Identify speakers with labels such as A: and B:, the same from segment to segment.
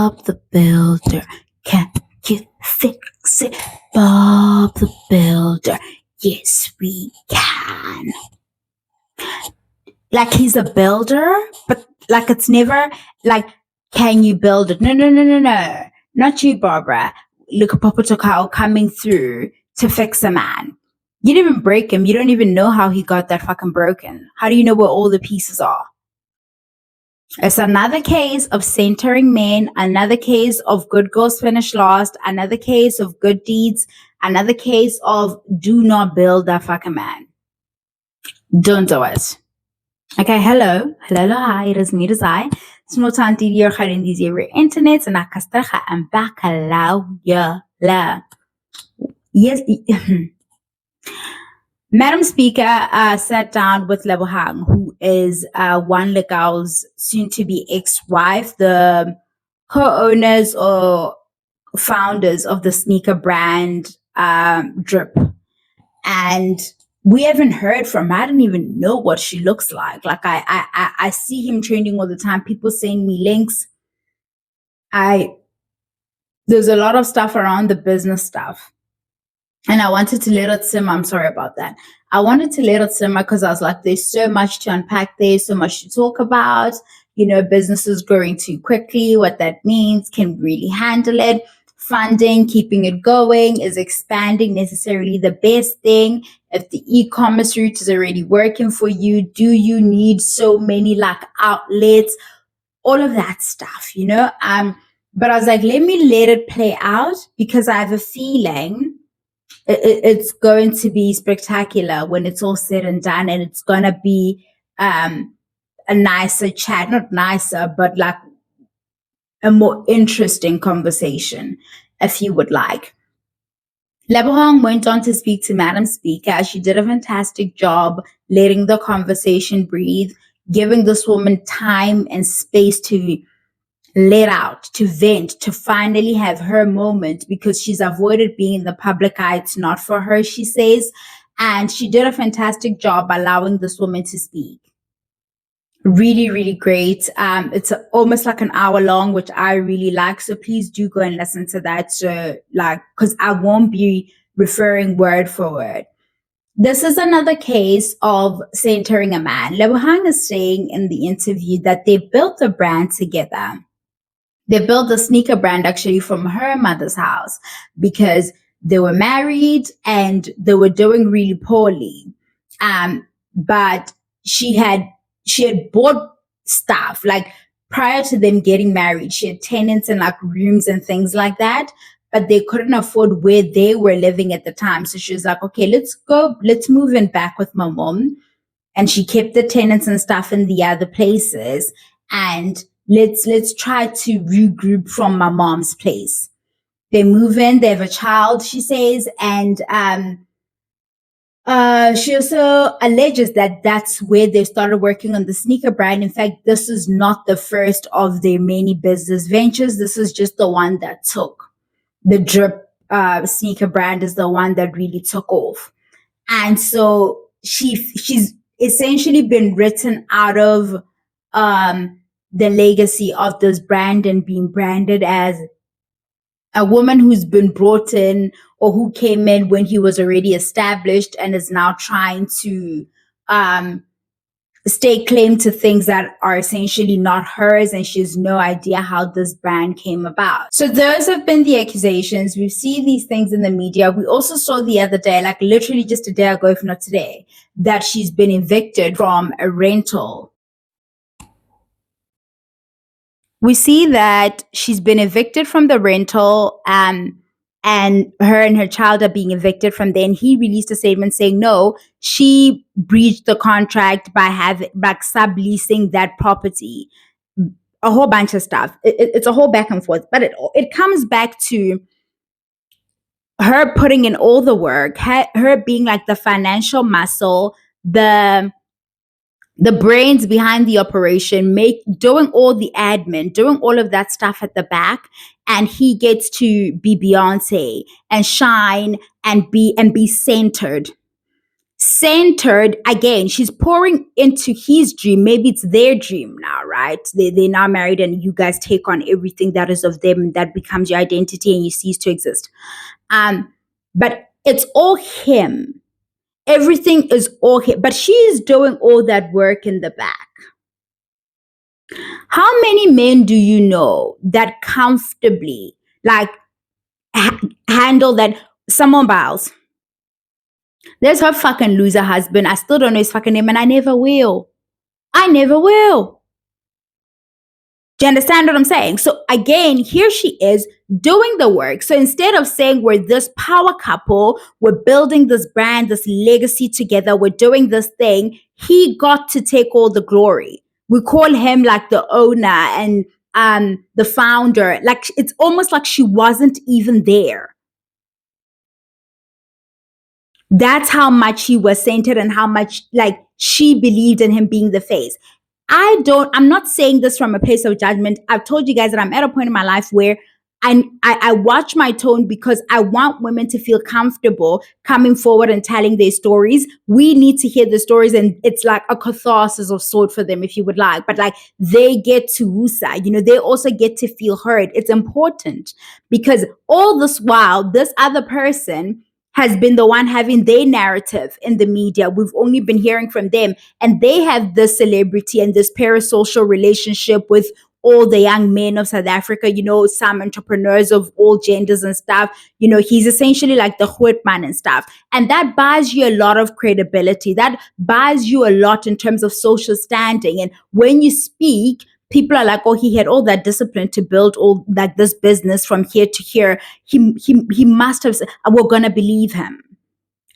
A: Bob the Builder, can you fix it? Bob the Builder, yes we can. Like he's a builder, but like it's never like, can you build it? No. Not you, Barbara. Look at Papa Tokao coming through to fix a man. You didn't even break him. You don't even know how he got that fucking broken. How do you know where all the pieces are? It's another case of centering men, another case of good girls finish last, another case of good deeds, another case of do not build that fucking man. Don't do it. Okay, hello, hi, it is me, it is I. It's no time to hear how in these internet and I am back la. Yes. Madam Speaker sat down with Lebogang, who is One Legao's soon-to-be ex-wife, the co-owners or founders of the sneaker brand Drip. And we haven't heard from her. I don't even know what she looks like. Like I see him trending all the time. People send me links. There's a lot of stuff around the business stuff. And I wanted to let it simmer. I'm sorry about that. I wanted to let it simmer because I was like, there's so much to unpack there, so much to talk about. You know, businesses growing too quickly, what that means, can we really handle it? Funding, keeping it going, is expanding necessarily the best thing? If the e-commerce route is already working for you, do you need so many like outlets? All of that stuff, you know? But I was like, let it play out because I have a feeling it's going to be spectacular when it's all said and done, and it's going to be a nicer chat, not nicer, but like a more interesting conversation, if you would like. Lebogang went on to speak to Madam Speaker. She did a fantastic job letting the conversation breathe, giving this woman time and space to let out, to vent, to finally have her moment because she's avoided being in the public eye. It's not for her, she says. And she did a fantastic job allowing this woman to speak. Really, really great. It's almost like an hour long, which I really like. So please do go and listen to that. So like, cause I won't be referring word for word. This is another case of centering a man. Lebogang is saying in the interview that they built a brand together. They built a sneaker brand actually from her mother's house because they were married and they were doing really poorly. But she had bought stuff like prior to them getting married. She had tenants and like rooms and things like that, but they couldn't afford where they were living at the time. So she was like, okay, let's move in back with my mom. And she kept the tenants and stuff in the other places. And let's try to regroup from my mom's place. They move in, they have a child, she says, and she also alleges that that's where they started working on the sneaker brand. In fact, this is not the first of their many business ventures. This is just the one that took. The Drip sneaker brand is the one that really took off. And so she's essentially been written out of the legacy of this brand and being branded as a woman who's been brought in or who came in when he was already established and is now trying to stake claim to things that are essentially not hers, and she has no idea how this brand came about. So those have been the accusations. We've seen these things in the media. We also saw the other day, like literally just a day ago, if not today, that she's been evicted from a rental. We see that she's been evicted from the rental, and her and her child are being evicted from there. And he released a statement saying, no, she breached the contract by subleasing that property. A whole bunch of stuff. It's a whole back and forth, but it comes back to her putting in all the work, her being like the financial muscle, the brains behind the operation, doing all the admin, doing all of that stuff at the back, and he gets to be Beyonce and shine and be centered. centered again. She's pouring into his dream. Maybe it's their dream now, right? They're now married and you guys take on everything that is of them, and that becomes your identity and you cease to exist. But it's all him. Everything is all him. But she is doing all that work in the back. How many men do you know that comfortably like handle that? Someone bows. There's her fucking loser husband. I still don't know his fucking name and I never will. I never will. Do you understand what I'm saying? So again, here she is doing the work. So instead of saying we're this power couple, we're building this brand, this legacy together, we're doing this thing, he got to take all the glory. We call him like the owner and the founder. Like it's almost like she wasn't even there. That's how much he was centered and how much like she believed in him being the face. I'm not saying this from a place of judgment. I've told you guys that I'm at a point in my life where I watch my tone because I want women to feel comfortable coming forward and telling their stories. We need to hear the stories and it's like a catharsis of sort for them if you would like. But like they get to wusa, they also get to feel heard. It's important because all this while, this other person has been the one having their narrative in the media. We've only been hearing from them and they have this celebrity and this parasocial relationship with all the young men of South Africa, some entrepreneurs of all genders and stuff. He's essentially like the Hoodman and stuff. And that buys you a lot of credibility. That buys you a lot in terms of social standing. And when you speak, people are like, oh, he had all that discipline to build all like this business from here to here. He must have, we're going to believe him.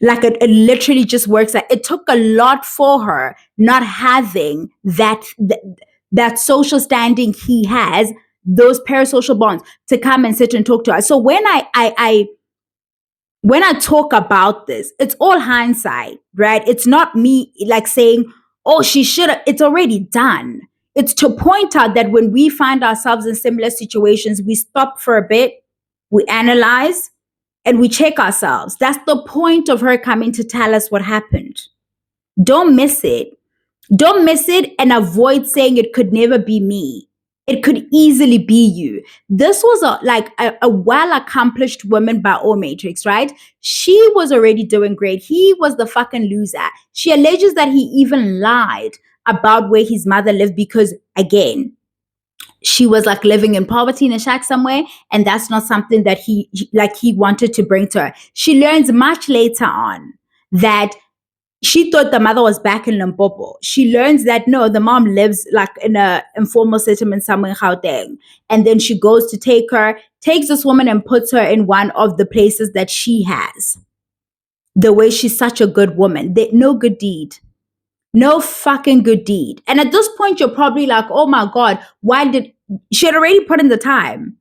A: Like it literally just works. It took a lot for her not having that social standing he has, those parasocial bonds to come and sit and talk to us. So when I talk about this, it's all hindsight, right? It's not me like saying, oh, she should have, it's already done. It's to point out that when we find ourselves in similar situations, we stop for a bit, we analyze, and we check ourselves. That's the point of her coming to tell us what happened. Don't miss it. Don't miss it and avoid saying it could never be me. It could easily be you. This was a well-accomplished woman by all metrics, right? She was already doing great. He was the fucking loser. She alleges that he even lied about where his mother lived because, again, she was like living in poverty in a shack somewhere, and that's not something that he wanted to bring to her. She learns much later on that she thought the mother was back in Limpopo. She learns that no, the mom lives like in a informal settlement somewhere in Gauteng. And then she goes to takes this woman and puts her in one of the places that she has. The way she's such a good woman. No good deed. No fucking good deed. And at this point, you're probably like, oh my God, she had already put in the time.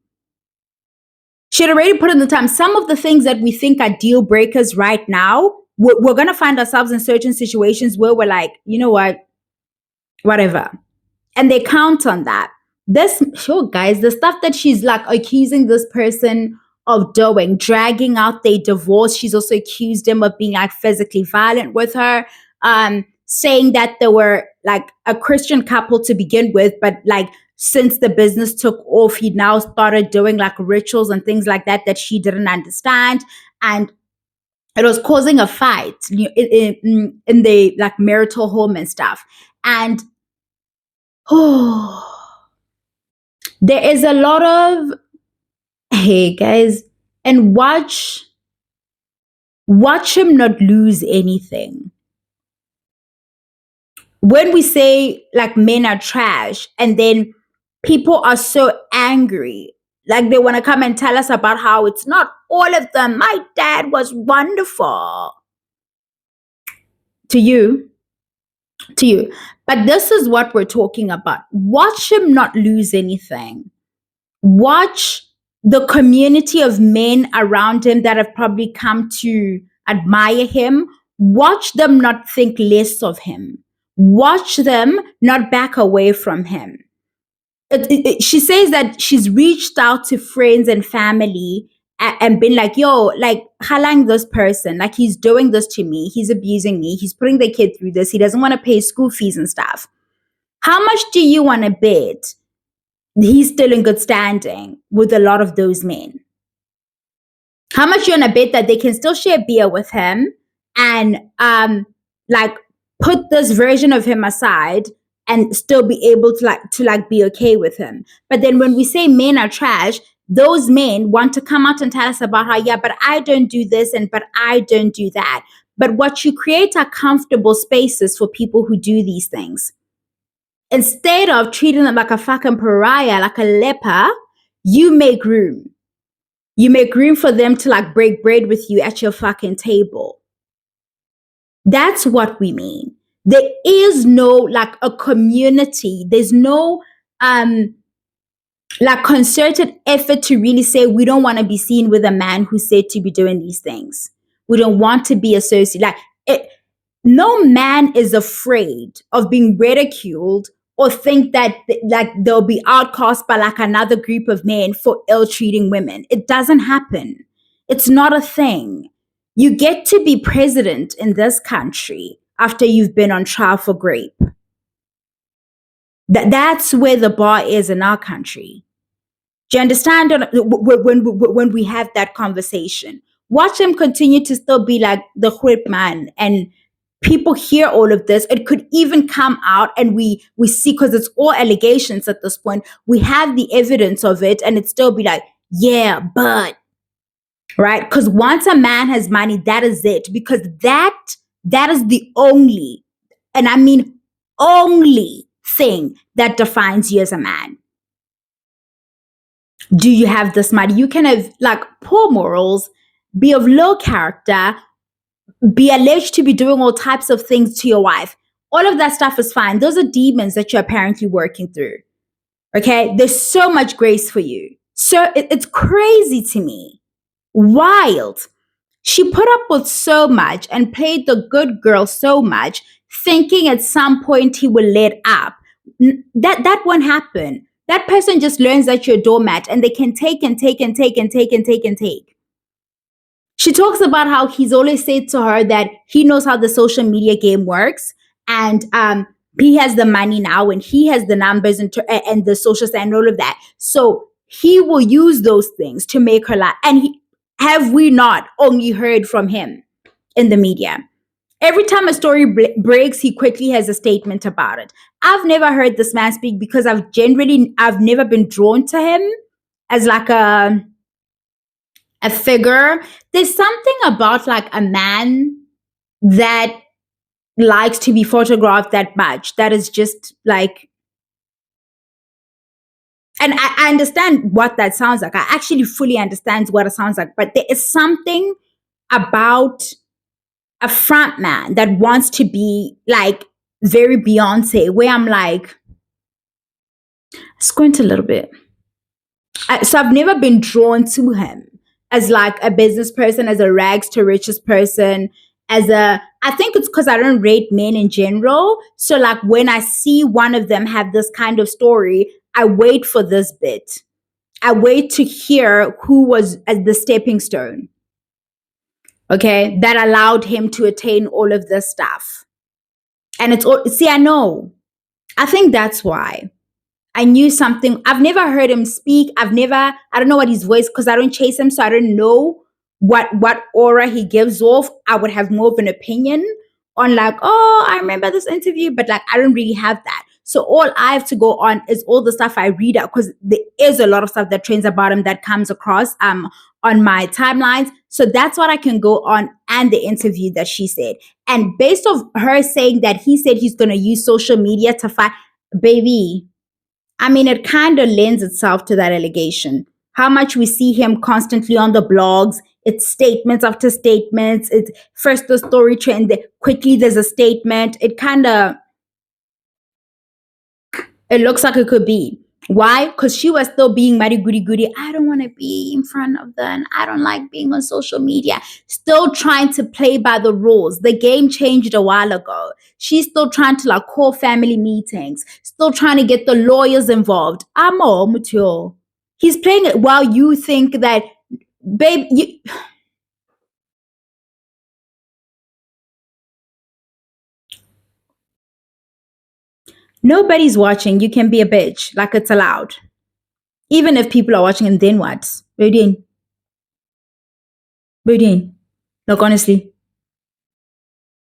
A: Some of the things that we think are deal breakers right now, we're going to find ourselves in certain situations where we're like, you know what, whatever. And they count on that. Guys, the stuff that she's like accusing this person of doing, dragging out their divorce. She's also accused him of being like physically violent with her, saying that they were like a Christian couple to begin with, but like since the business took off, he now started doing like rituals and things like that she didn't understand. And it was causing a fight in the like marital home and stuff. And there is a lot of, hey guys, and watch him not lose anything. When we say like men are trash and then people are so angry, like they want to come and tell us about how it's not all of them. My dad was wonderful. To you. But this is what we're talking about. Watch him not lose anything. Watch the community of men around him that have probably come to admire him. Watch them not think less of him. Watch them not back away from him. She says that she's reached out to friends and family and been like, yo, like, halang this person, like, he's doing this to me, he's abusing me, he's putting the kid through this, he doesn't want to pay school fees and stuff. How much do you want to bet he's still in good standing with a lot of those men? How much you want to bet that they can still share beer with him and like put this version of him aside and still be able to be okay with him? But then when we say men are trash, those men want to come out and tell us about how, yeah, but I don't do this and but I don't do that. But what you create are comfortable spaces for people who do these things. Instead of treating them like a fucking pariah, like a leper, you make room. You make room for them to like break bread with you at your fucking table. That's what we mean. There is no like a community. There's no like concerted effort to really say we don't want to be seen with a man who's said to be doing these things. We don't want to be associated. Like no man is afraid of being ridiculed or think that like they'll be outcast by like another group of men for ill-treating women. It doesn't happen. It's not a thing. You get to be president in this country after you've been on trial for rape. That's where the bar is in our country. Do you understand when we have that conversation? Watch him continue to still be like the whip man, and people hear all of this. It could even come out and we see, because it's all allegations at this point, we have the evidence of it, and it still be like, yeah, but, right? Because once a man has money, that is it. Because that is the only, and I mean only thing that defines you as a man. Do you have this money? You can have like poor morals, be of low character, be alleged to be doing all types of things to your wife. All of that stuff is fine. Those are demons that you're apparently working through. Okay? There's so much grace for you. So it's crazy to me. Wild. She put up with so much and played the good girl so much, thinking at some point he will let up. That won't happen. That person just learns that you're a doormat and they can take and take and take and take and take and take. She talks about how he's always said to her that he knows how the social media game works, and he has the money now and he has the numbers and the social side and all of that. So he will use those things to make her laugh. And have we not only heard from him in the media? Every time a story breaks, he quickly has a statement about it. I've never heard this man speak because I've never been drawn to him as like a figure. There's something about like a man that likes to be photographed that much that is just like, and I understand what that sounds like. I actually fully understand what it sounds like, but there is something about a front man that wants to be like very Beyonce, where I'm like, squint a little bit. So I've never been drawn to him as like a business person, as a rags to riches person, I think it's because I don't rate men in general. So like when I see one of them have this kind of story, I wait for this bit. I wait to hear who was as the stepping stone. Okay, that allowed him to attain all of this stuff. And it's all, see, I know. I think that's why. I knew something. I've never heard him speak. I don't know what his voice, because I don't chase him, so I don't know what aura he gives off. I would have more of an opinion on like, oh, I remember this interview, but like I don't really have that. So all I have to go on is all the stuff I read out, because there is a lot of stuff that trends about him that comes across on my timelines. So that's what I can go on, and the interview that she said. And based off her saying that he said he's going to use social media to fight, baby, I mean, it kind of lends itself to that allegation. How much we see him constantly on the blogs. It's statements after statements. It's first the story trend, quickly there's a statement. It looks like it could be. Why? Because she was still being mighty goody. I don't want to be in front of them. I don't like being on social media. Still trying to play by the rules. The game changed a while ago. She's still trying to like call family meetings. Still trying to get the lawyers involved. Amo, Mutio. He's playing it while you think that babe, nobody's watching. You can be a bitch. Like, it's allowed. Even if people are watching, and then what? What are you doing? What are you doing? Like, honestly.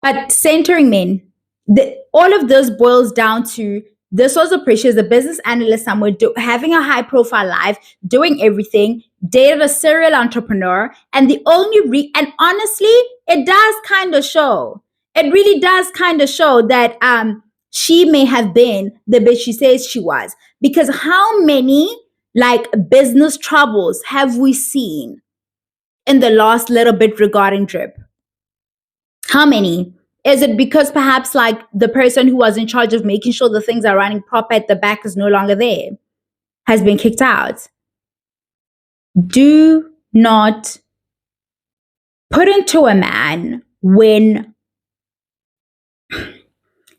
A: But centering men, all of this boils down to this was a pressure as a business analyst somewhere, having a high profile life, doing everything, dated a serial entrepreneur. And the only, and honestly, it does kind of show. It really does kind of show that she may have been the bitch she says she was. Because how many like business troubles have we seen in the last little bit regarding drip? How many? Is it because perhaps like the person who was in charge of making sure the things are running proper at the back is no longer there, has been kicked out? Do not put into a man when,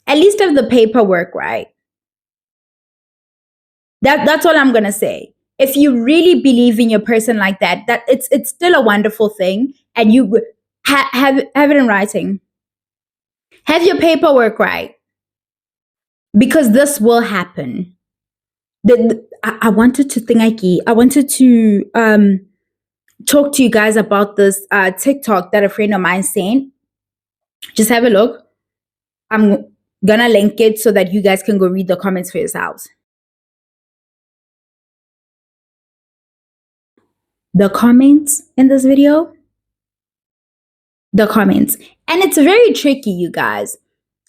A: at least have the paperwork right. That's all I'm gonna say. If you really believe in your person like that, that it's still a wonderful thing, and you have it in writing. Have your paperwork right, because this will happen. I wanted to think, I wanted to talk to you guys about this TikTok that a friend of mine sent. Just have a look. I'm gonna link it so that you guys can go read the comments for yourselves. The comments in this video, the comments, and it's very tricky, you guys.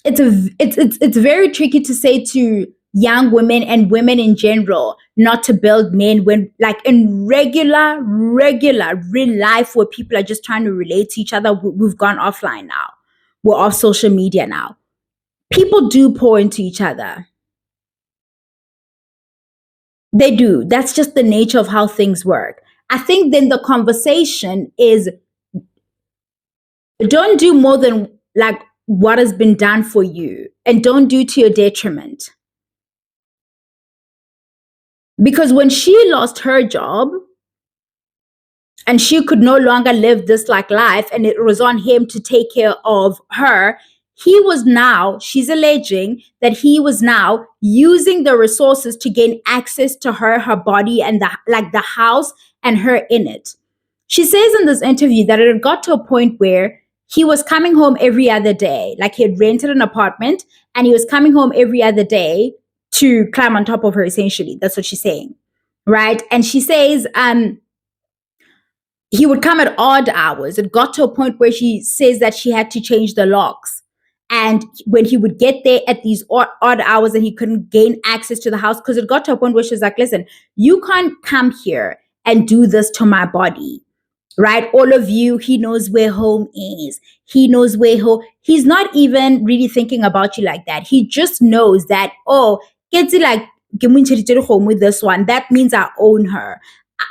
A: It's very tricky to say to young women and women in general not to build men when, like, in regular real life where people are just trying to relate to each other. We've gone offline now. We're off social media now. People do pour into each other. They do. That's just the nature of how things work. I think then the conversation is, don't do more than like what has been done for you, and don't do to your detriment. Because when she lost her job and she could no longer live this like life, and it was on him to take care of her, she's alleging that he was now using the resources to gain access to her body, and the house and her in it. She says in this interview that it had got to a point where he was coming home every other day. Like, he had rented an apartment and he was coming home every other day to climb on top of her, essentially. That's what she's saying. Right? And she says, he would come at odd hours. It got to a point where she says that she had to change the locks. And when he would get there at these odd hours and he couldn't gain access to the house, because it got to a point where she was like, listen, you can't come here and do this to my body. Right? All of you, he knows where home is. He knows where home. He's not even really thinking about you like that. He just knows that, oh, gets it like, home with this one. That means I own her.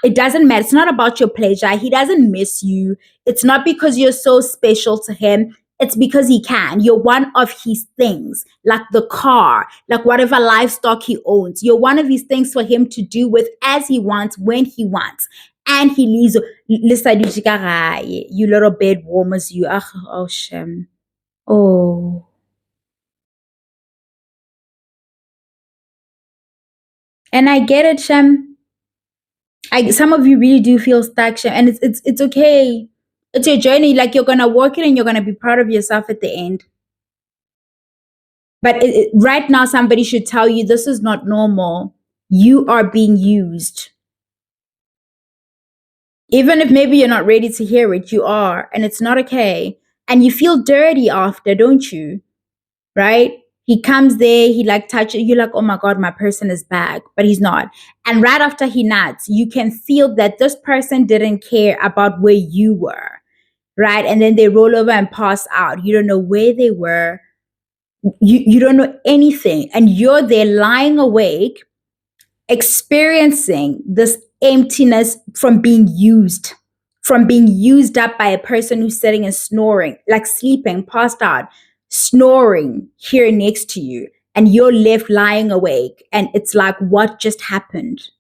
A: It doesn't matter. It's not about your pleasure. He doesn't miss you. It's not because you're so special to him. It's because he can. You're one of his things, like the car, like whatever livestock he owns. You're one of his things for him to do with as he wants, when he wants. And he leaves. You little bed warmers, you. Oh, Shem. Oh. And I get it, Shem. Some of you really do feel stuck, Shem, and it's okay. It's your journey. Like, you're gonna work it, and you're gonna be proud of yourself at the end. But right now, somebody should tell you this is not normal. You are being used. Even if maybe you're not ready to hear it, you are, and it's not okay. And you feel dirty after, don't you? Right? He comes there, he like touches, you're like, oh my God, my person is back, but he's not. And right after he nuts, you can feel that this person didn't care about where you were, right? And then they roll over and pass out. You don't know where they were. You don't know anything. And you're there lying awake, experiencing this emptiness from being used up by a person who's sitting and snoring, like sleeping, passed out, snoring here next to you, and you're left lying awake. And it's like, what just happened?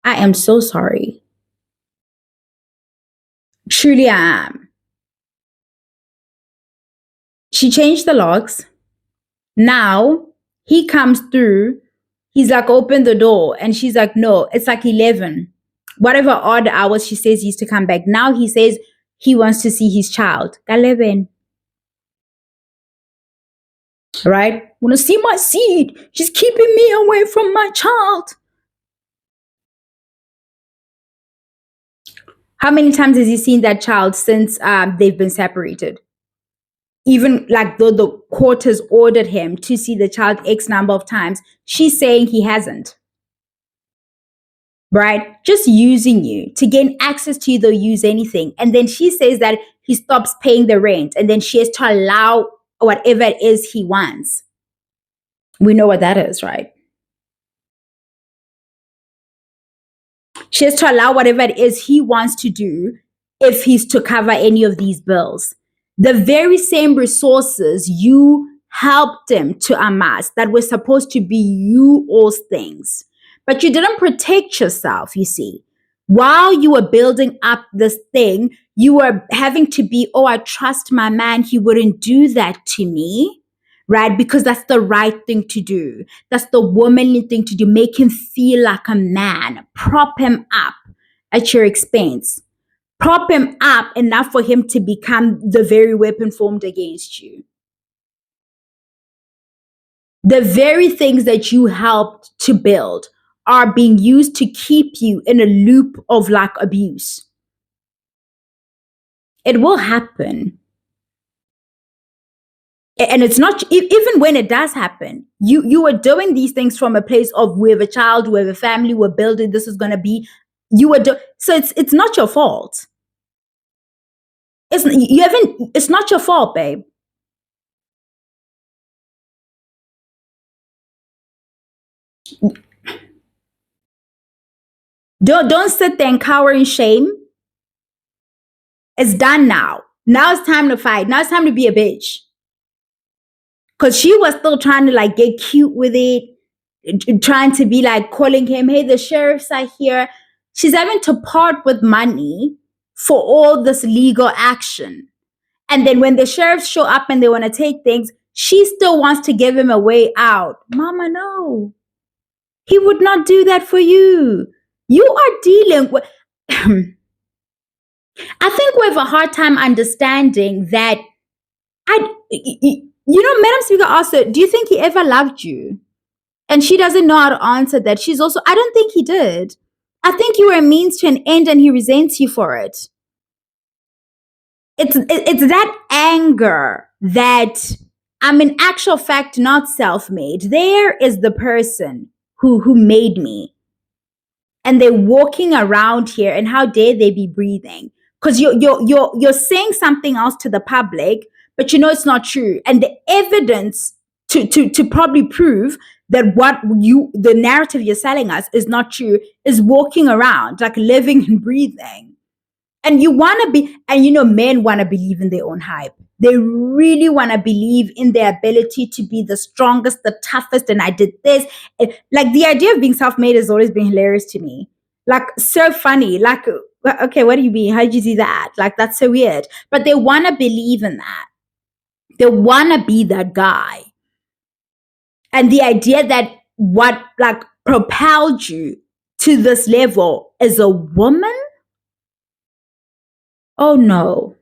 A: I am so sorry. Truly, I am. She changed the locks. Now he comes through. He's like, open the door. And she's like, no, it's like 11. Whatever odd hours she says he used to come back. Now he says he wants to see his child. 11. Right? Want to see my seed. She's keeping me away from my child. How many times has he seen that child since they've been separated? Even like though the court has ordered him to see the child X number of times, she's saying he hasn't. Right? Just using you to gain access to you, they'll use anything. And then she says that he stops paying the rent and then she has to allow whatever it is he wants. We know what that is, right? She has to allow whatever it is he wants to do if he's to cover any of these bills. The very same resources you helped him to amass that were supposed to be you all's things. But you didn't protect yourself, you see. While you were building up this thing, you were having to be, oh, I trust my man. He wouldn't do that to me, right? Because that's the right thing to do. That's the womanly thing to do. Make him feel like a man. Prop him up at your expense. Prop him up enough for him to become the very weapon formed against you. The very things that you helped to build are being used to keep you in a loop of like abuse. It will happen. And it's not, even when it does happen, you are doing these things from a place of we have a child, we have a family, we're building, this is going to be, so it's not your fault. It's not your fault, babe. Don't sit there and cower in shame. It's done now. Now it's time to fight. Now it's time to be a bitch. Because she was still trying to like get cute with it, trying to be like calling him, hey, the sheriffs are here. She's having to part with money for all this legal action. And then when the sheriffs show up and they want to take things, she still wants to give him a way out. Mama, no. He would not do that for you. You are dealing with... I think we have a hard time understanding that... Madam Speaker also, do you think he ever loved you? And she doesn't know how to answer that. She's also, I don't think he did. I think you were a means to an end and he resents you for it. It's that anger that I'm in actual fact not self-made. There is the person who made me. And they're walking around here and how dare they be breathing? Because you're saying something else to the public, but you know it's not true. And the evidence to probably prove that the narrative you're selling us is not true is walking around, like living and breathing. And you want to be, and men want to believe in their own hype. They really want to believe in their ability to be the strongest, the toughest, and I did this. Like the idea of being self-made has always been hilarious to me. Like so funny. Like, okay, what do you mean? How did you do that? Like, that's so weird. But they want to believe in that. They want to be that guy. And the idea that what like propelled you to this level is a woman? Oh no.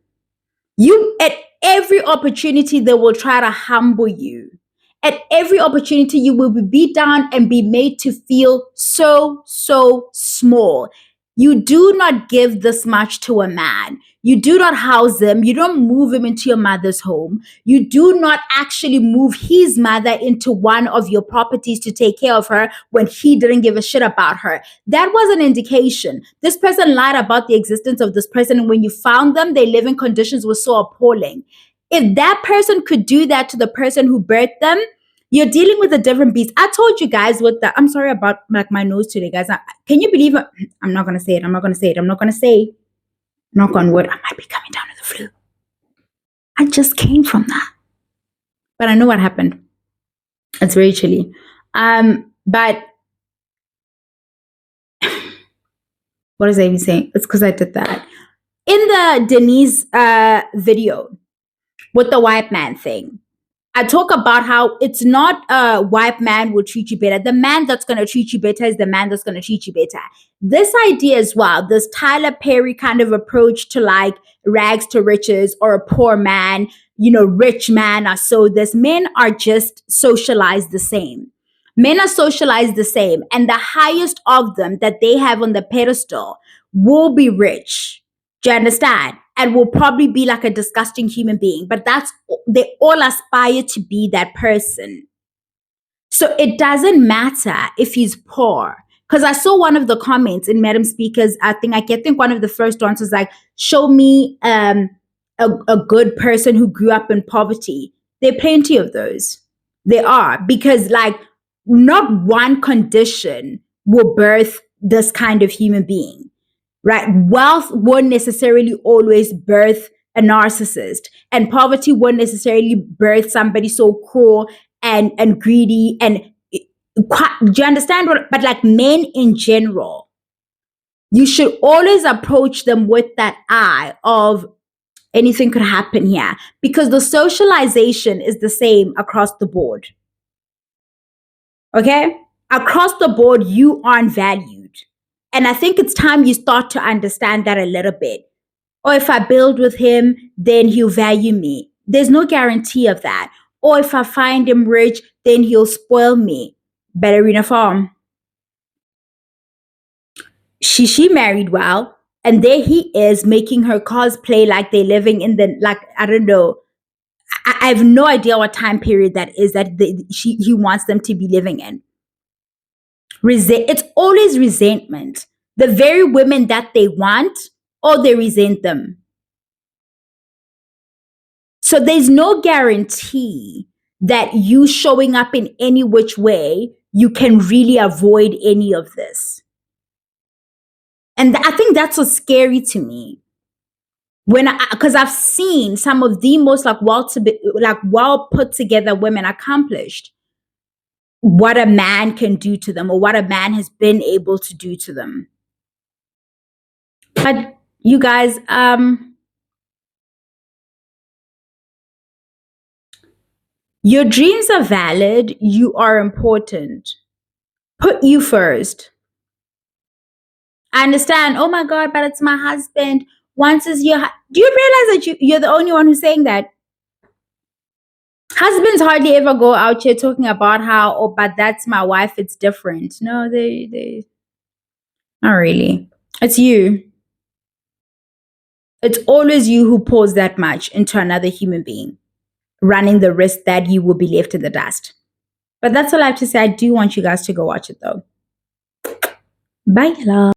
A: You, at every opportunity, they will try to humble you. At every opportunity, you will be beat down and be made to feel so small. You do not give this much to a man. You do not house him. You don't move him into your mother's home. You do not actually move his mother into one of your properties to take care of her when he didn't give a shit about her. That was an indication. This person lied about the existence of this person. And when you found them, their living conditions were so appalling. If that person could do that to the person who birthed them, you're dealing with a different beast. I told you guys I'm sorry about like my nose today, guys. Can you believe it? I'm not going to say it. I'm not going to say, knock on wood, I might be coming down with the flu. I just came from that. But I know what happened. It's very chilly. But What is I even saying? It's because I did that. In the Denise video with the white man thing, I talk about how it's not a white man will treat you better. The man that's going to treat you better is the man that's going to treat you better. This idea as well, this Tyler Perry kind of approach to like rags to riches or a poor man, rich man or so this. Men are just socialized the same. Men are socialized the same. And the highest of them that they have on the pedestal will be rich. Do you understand? And will probably be like a disgusting human being. But they all aspire to be that person. So it doesn't matter if he's poor. Because I saw one of the comments in Madam Speaker's, I think one of the first ones was like, show me a good person who grew up in poverty. There are plenty of those. There are. Because like not one condition will birth this kind of human being. Right? Wealth won't necessarily always birth a narcissist, and poverty won't necessarily birth somebody so cruel and greedy. And do you understand but like men in general, you should always approach them with that eye of anything could happen here, because the socialization is the same across the board. Okay? Across the board, you aren't valued. And I think it's time you start to understand that a little bit. Or if I build with him, then he'll value me. There's no guarantee of that. Or if I find him rich, then he'll spoil me. Ballerina Farm. She married well. And there he is making her cosplay like they're living in I don't know. I have no idea what time period that is that he wants them to be living in. It's always resentment. The very women that they want, or they resent them. So there's no guarantee that you showing up in any which way, you can really avoid any of this. And I think that's what's scary to me. Because I've seen some of the most well put together women accomplished what a man can do to them, or what a man has been able to do to them. But you guys, your dreams are valid. You are important. Put you first. I understand. Oh my God, but it's my husband. Once is your. Do you realize that you're the only one who's saying that? Husbands hardly ever go out here talking about how, oh, but that's my wife. It's different. No, they not really. It's you. It's always you who pours that much into another human being, running the risk that you will be left in the dust. But that's all I have to say. I do want you guys to go watch it though. Bye, hello.